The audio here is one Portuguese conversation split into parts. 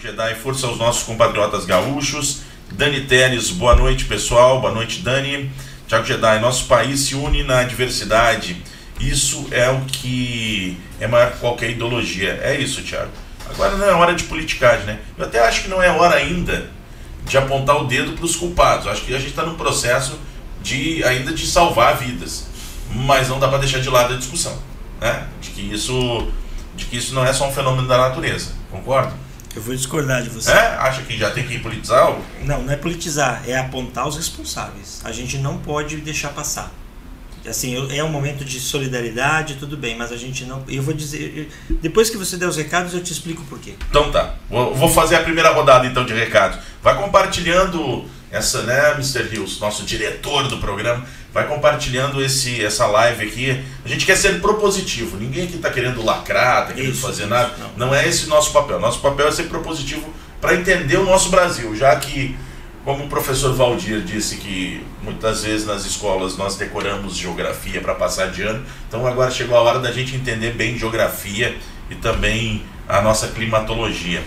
Jedi, força aos nossos compatriotas gaúchos. Dani Teles, boa noite, pessoal. Boa noite, Dani. Thiago Jedi, nosso país se une na diversidade. Isso é o que é maior que qualquer ideologia. É isso, Thiago. Agora não é hora de politicagem, né? Eu até acho que não é hora ainda de apontar o dedo para os culpados. Eu acho que a gente está num processo ainda de salvar vidas. Mas não dá para deixar de lado a discussão, né? De que isso não é só um fenômeno da natureza. Concorda? Eu vou discordar de você. Acha que já tem que politizar? Não é politizar, é apontar os responsáveis. A gente não pode deixar passar. Assim, é um momento de solidariedade, tudo bem, mas a gente não... Eu vou dizer... Depois que você der os recados, eu te explico por quê. Então tá. Vou fazer a primeira rodada então de recados. Vai compartilhando essa, né, Mr. Hills, nosso diretor do programa, vai compartilhando essa live aqui. A gente quer ser propositivo. Ninguém aqui tá querendo lacrar, tá querendo fazer nada. Não é esse o nosso papel. Nosso papel é ser propositivo para entender o nosso Brasil, já que, como o professor Valdir disse que muitas vezes nas escolas nós decoramos geografia para passar de ano, então agora chegou a hora da gente entender bem geografia e também a nossa climatologia.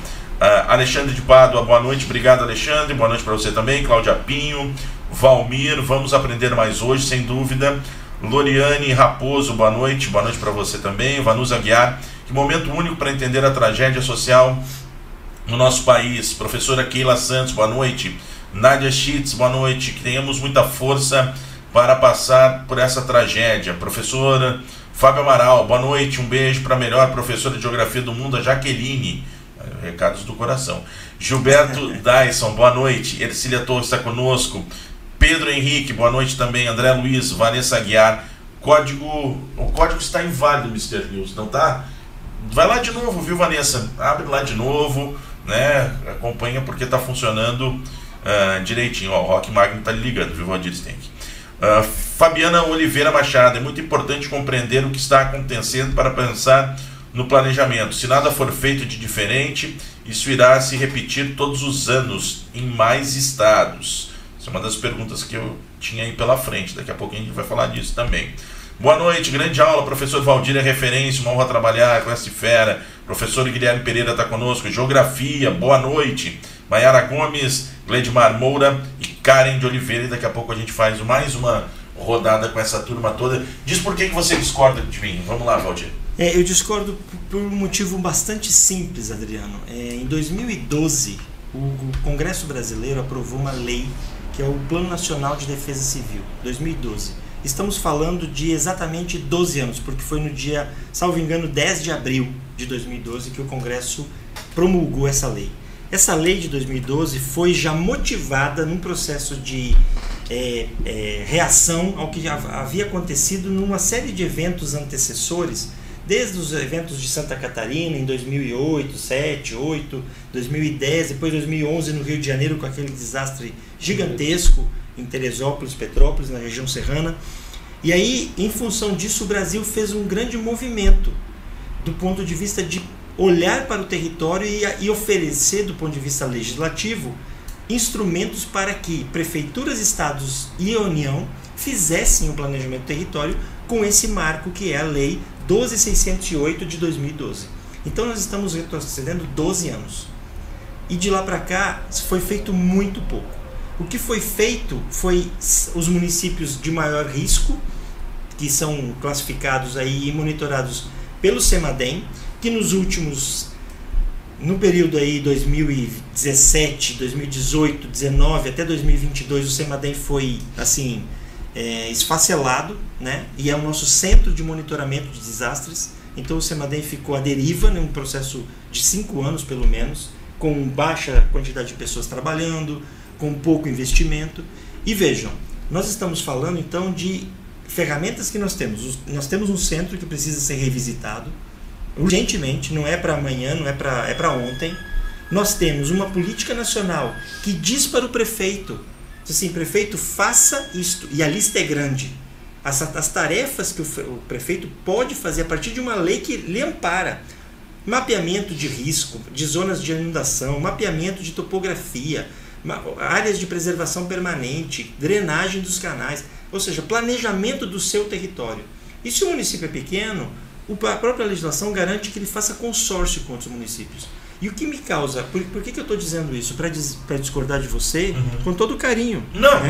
Alexandre de Pádua, boa noite, obrigado Alexandre, boa noite para você também. Cláudia Pinho, Valmir, vamos aprender mais hoje, sem dúvida. Loriane Raposo, boa noite para você também. Vanusa Aguiar, que momento único para entender a tragédia social no nosso país. Professora Keila Santos, boa noite. Nádia Schitz, boa noite, que tenhamos muita força para passar por essa tragédia. Professora Fábio Amaral, boa noite, um beijo para a melhor professora de geografia do mundo, a Jaqueline. Recados do coração. Gilberto Dyson, boa noite. Ercília Torres está conosco. Pedro Henrique, boa noite também. André Luiz, Vanessa Aguiar. O código está inválido, Mr. News, não tá? Vai lá de novo, viu, Vanessa? Abre lá de novo, né? Acompanha porque está funcionando direitinho. Ó, o Rock Magno está ligando, viu, Valdir Stenck? Fabiana Oliveira Machado, é muito importante compreender o que está acontecendo para pensar no planejamento. Se nada for feito de diferente, isso irá se repetir todos os anos em mais estados. Essa é uma das perguntas que eu tinha aí pela frente. Daqui a pouco a gente vai falar disso também. Boa noite, grande aula. Professor Valdir é referência, uma honra trabalhar com essa fera. Professor Guilherme Pereira está conosco. Geografia, boa noite. Maiara Gomes, Gledmar Moura e Karen de Oliveira. E daqui a pouco a gente faz mais uma rodada com essa turma toda. Diz por que você discorda de mim. Vamos lá, Valdir. Eu discordo por um motivo bastante simples, Adriano. Em 2012, o Congresso Brasileiro aprovou uma lei que é o Plano Nacional de Defesa Civil, 2012. Estamos falando de exatamente 12 anos, porque foi no dia, salvo engano, 10 de abril de 2012 que o Congresso promulgou essa lei. Essa lei de 2012 foi já motivada num processo de reação ao que havia acontecido numa série de eventos antecessores, desde os eventos de Santa Catarina em 2008, 2007, 2008, 2010, depois 2011 no Rio de Janeiro com aquele desastre gigantesco em Teresópolis, Petrópolis, na região serrana. E aí, em função disso, o Brasil fez um grande movimento do ponto de vista de olhar para o território e oferecer, do ponto de vista legislativo, instrumentos para que prefeituras, estados e a União fizessem o planejamento do território com esse marco que é a Lei 12.608 de 2012. Então nós estamos retrocedendo 12 anos. E de lá para cá foi feito muito pouco. O que foi feito foi os municípios de maior risco, que são classificados aí e monitorados pelo CEMADEM, que no período aí 2017, 2018, 2019 até 2022 o CEMADEM foi assim esfacelado, né? E é o nosso centro de monitoramento de desastres. Então o CEMADEM ficou à deriva num processo de 5 anos pelo menos, com baixa quantidade de pessoas trabalhando, com pouco investimento. E vejam, nós estamos falando então de ferramentas que nós temos. Nós temos um centro que precisa ser revisitado urgentemente, não é para amanhã, não é para ontem. Nós temos uma política nacional que diz para o prefeito, assim, prefeito, faça isto, e a lista é grande. As tarefas que o prefeito pode fazer a partir de uma lei que lhe ampara: mapeamento de risco, de zonas de inundação, mapeamento de topografia, áreas de preservação permanente, drenagem dos canais, ou seja, planejamento do seu território. E se o município é pequeno, a própria legislação garante que ele faça consórcio com outros municípios. E o que me causa... Por que eu estou dizendo isso? Para discordar de você, com todo carinho. Não,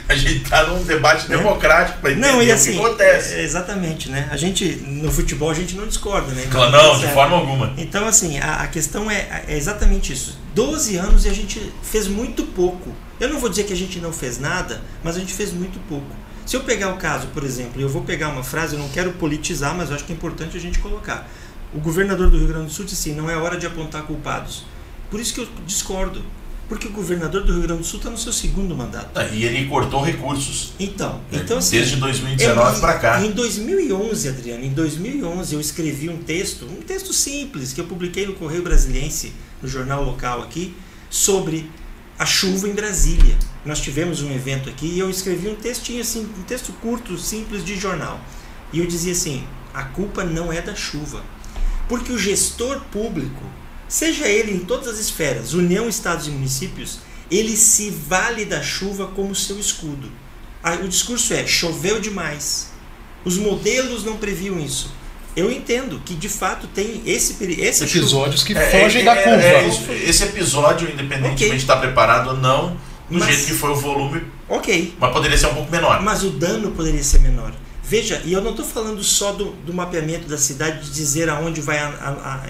a gente está num debate democrático para entender o que acontece. Exatamente, né? A gente, no futebol, a gente não discorda, né? Claro, não, de forma alguma. Então, assim, a questão é exatamente isso. 12 anos e a gente fez muito pouco. Eu não vou dizer que a gente não fez nada, mas a gente fez muito pouco. Se eu pegar o caso, por exemplo, eu vou pegar uma frase, eu não quero politizar, mas eu acho que é importante a gente colocar. O governador do Rio Grande do Sul disse assim, não é hora de apontar culpados. Por isso que eu discordo. Porque o governador do Rio Grande do Sul está no seu segundo mandato. E ele cortou recursos. Então assim, desde 2019 para cá. Em 2011, Adriano, em 2011 eu escrevi um texto simples, que eu publiquei no Correio Brasiliense, no jornal local aqui, sobre a chuva em Brasília. Nós tivemos um evento aqui e eu escrevi um textinho assim, um texto curto, simples de jornal. E eu dizia assim, a culpa não é da chuva. Porque o gestor público, seja ele em todas as esferas, União, Estados e municípios, ele se vale da chuva como seu escudo. O discurso é, choveu demais. Os modelos não previam isso. Eu entendo que de fato tem esse episódios que fogem da curva. Esse episódio, independentemente de estar preparado ou não, jeito que foi o volume, mas poderia ser um pouco menor. Mas o dano poderia ser menor. Veja, e eu não estou falando só do mapeamento da cidade, de dizer aonde vai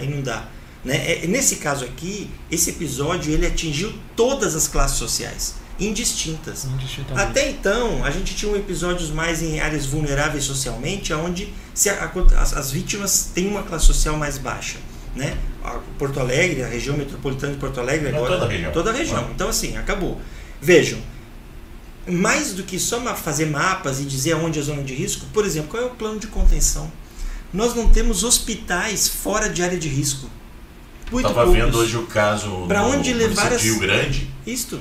inundar. Né? Nesse caso aqui, esse episódio ele atingiu todas as classes sociais, indistintas. Até então, a gente tinha episódios mais em áreas vulneráveis socialmente, onde as vítimas têm uma classe social mais baixa. Né? Porto Alegre, a região metropolitana de Porto Alegre, agora toda a região. Então assim, acabou. Vejam, mais do que só fazer mapas e dizer aonde é a zona de risco, por exemplo, qual é o plano de contenção? Nós não temos hospitais fora de área de risco. Estava vendo hoje o caso do Rio Grande, Isto.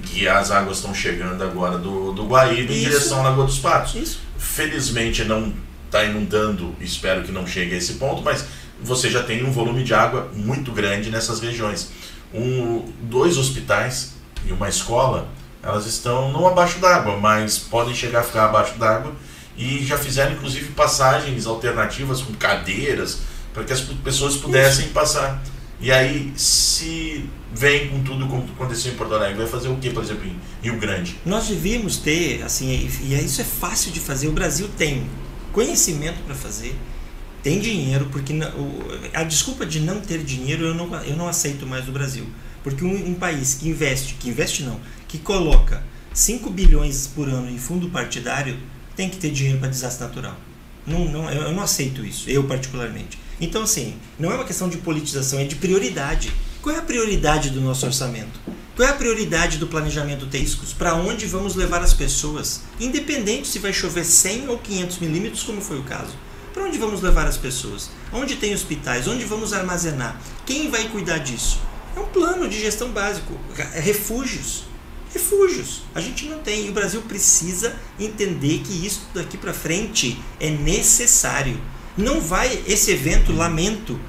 Que as águas estão chegando agora do Guaíba em direção à Lagoa dos Patos. Isso. Felizmente não está inundando, espero que não chegue a esse ponto, mas você já tem um volume de água muito grande nessas regiões. 2 hospitais e uma escola, elas estão não abaixo d'água, mas podem chegar a ficar abaixo d'água e já fizeram inclusive passagens alternativas com cadeiras para que as pessoas pudessem passar. E aí, se vem com tudo como aconteceu em Porto Alegre, vai fazer o que, por exemplo, em Rio Grande? Nós devíamos ter, assim, e isso é fácil de fazer, o Brasil tem conhecimento para fazer, tem dinheiro, porque a desculpa de não ter dinheiro eu não aceito mais no Brasil. Porque um país que coloca 5 bilhões por ano em fundo partidário, tem que ter dinheiro para desastre natural. Eu não aceito isso, eu particularmente. Então assim, não é uma questão de politização, é de prioridade. Qual é a prioridade do nosso orçamento? Qual é a prioridade do planejamento técnico? Para onde vamos levar as pessoas? Independente se vai chover 100 ou 500 milímetros, como foi o caso. Para onde vamos levar as pessoas? Onde tem hospitais? Onde vamos armazenar? Quem vai cuidar disso? É um plano de gestão básico. Refúgios. A gente não tem. E o Brasil precisa entender que isso daqui para frente é necessário. Não vai esse evento, lamento,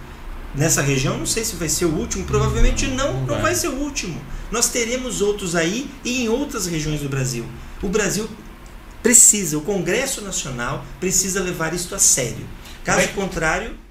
nessa região, não sei se vai ser o último, provavelmente não vai ser o último. Nós teremos outros aí e em outras regiões do Brasil. O Brasil precisa, o Congresso Nacional precisa levar isto a sério. Caso contrário...